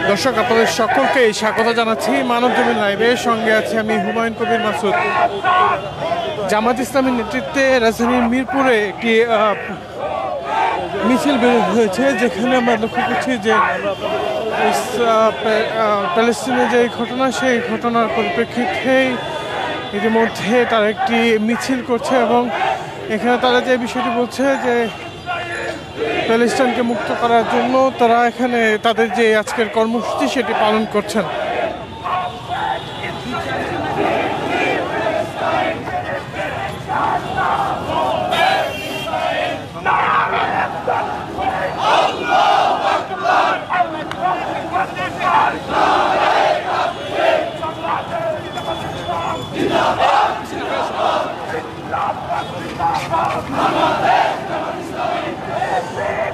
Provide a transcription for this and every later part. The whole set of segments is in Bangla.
দর্শক আপনাদের সকলকে স্বাগত জানাচ্ছি মানব জমিন লাইভের সঙ্গে আছে আমি হুমায়ুন কবির মাসুদ। জামাত ইসলামীর নেতৃত্বে রাজধানীর মিরপুরে একটি মিছিল বের হয়েছে, যেখানে আমরা লক্ষ্য করছি যে প্যালেস্তিনের যে ঘটনা, সেই ঘটনার পরিপ্রেক্ষিতেই ইতিমধ্যে তারা একটি মিছিল করছে এবং এখানে তারা যে বিষয়টি বলছে যে প্যালেস্টাইনকে মুক্ত করার জন্য তারা এখানে তাদের যে আজকের কর্মসূচি সেটি পালন করছেন।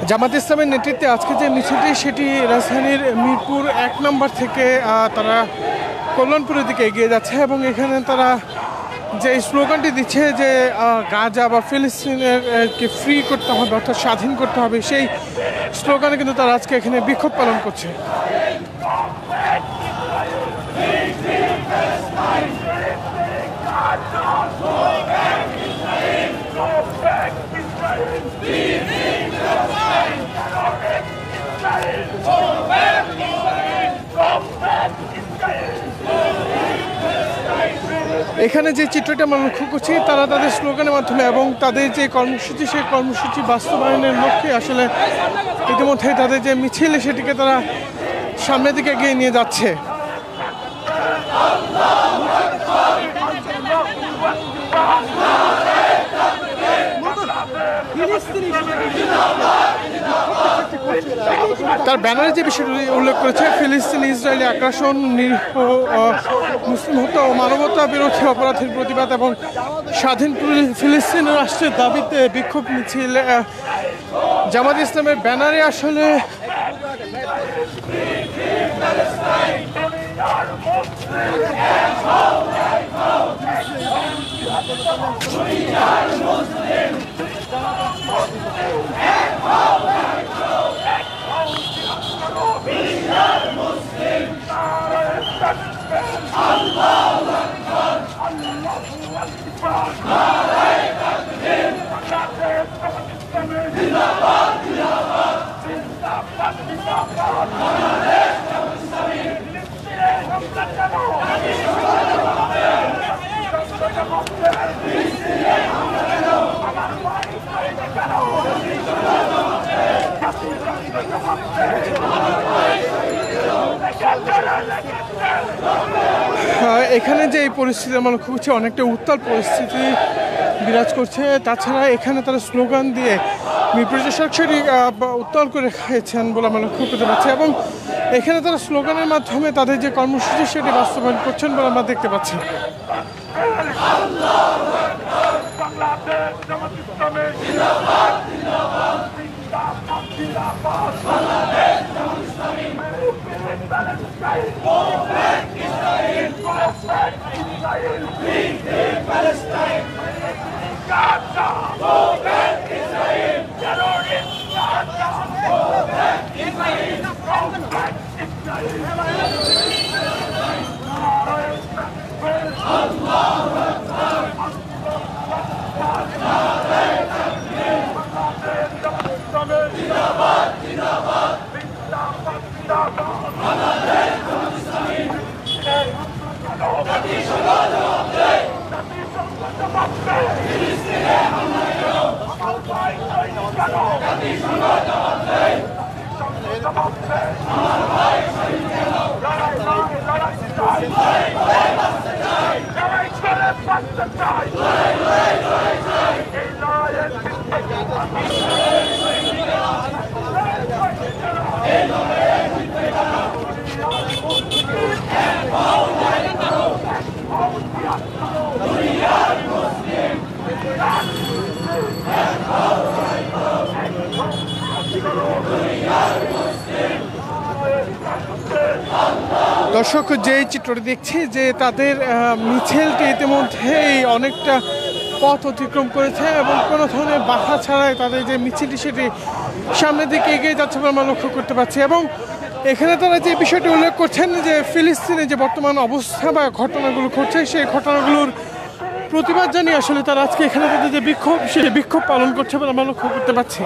জামাত ইসলামের নেতৃত্বে আজকে যে মিছিলটি সেটি রাজধানীর মিরপুর ১ নম্বর থেকে তারা কল্যাণপুরের দিকে এগিয়ে যাচ্ছে এবং এখানে তারা যে স্লোগানটি দিচ্ছে যে গাজা বা ফিলিস্তিনের কে ফ্রি করতে হবে, অর্থাৎ স্বাধীন করতে হবে, সেই স্লোগানে কিন্তু তারা আজকে এখানে বিক্ষোভ পালন করছে। এখানে যে চিত্রটা আমরা লক্ষ্য করছি, তারা তাদের স্লোগানের মাধ্যমে এবং তাদের যে কর্মসূচি, সেই কর্মসূচি বাস্তবায়নের লক্ষ্যে আসলে ইতিমধ্যে তাদের যে মিছিল সেটিকে তারা সামনের দিকে এগিয়ে নিয়ে যাচ্ছে। তার ব্যানারে যে বিষয়টি উল্লেখ করেছে, ফিলিস্তিন ইসরায়েলি আগ্রাসন, নিরীহ মুসলিম হত্যা ও মানবতা বিরোধী অপরাধের প্রতিবাদ এবং স্বাধীন ফিলিস্তিন রাষ্ট্রের দাবিতে বিক্ষোভ মিছিল জামাত ইসলামের ব্যানারে আসলে এখানে যে এই পরিস্থিতি আমরা লক্ষ্য করছি, অনেকটা উত্তাল পরিস্থিতি বিরাজ করছে। তাছাড়া এখানে তারা স্লোগান দিয়ে মিরপুর সেটি উত্তাল করে রেখেছেন বলে আমরা লক্ষ্য করতে পারছি এবং এখানে তারা স্লোগানের মাধ্যমে তাদের যে কর্মসূচি সেটি বাস্তবায়ন করছেন বলে আমরা দেখতে পাচ্ছি। দর্শক, যে চিত্রটি দেখছি যে তাদের মিছিলটি ইতিমধ্যেই অনেকটা পথ অতিক্রম করেছে এবং কোনো ধরনের বাধা ছাড়াই তাদের যে মিছিলটি সেটি সামনের দিকে এগিয়ে যাচ্ছে বলে আমরা লক্ষ্য করতে পারছি। এবং এখানে তারা যে বিষয়টি উল্লেখ করছেন যে ফিলিস্তিনে যে বর্তমান অবস্থা বা ঘটনাগুলো ঘটছে সেই ঘটনাগুলোর প্রতিবাদ জানিয়ে আসলে তারা আজকে এখানে তাদের যে বিক্ষোভ সেই বিক্ষোভ পালন করছে বলে আমরা লক্ষ্য করতে পারছি।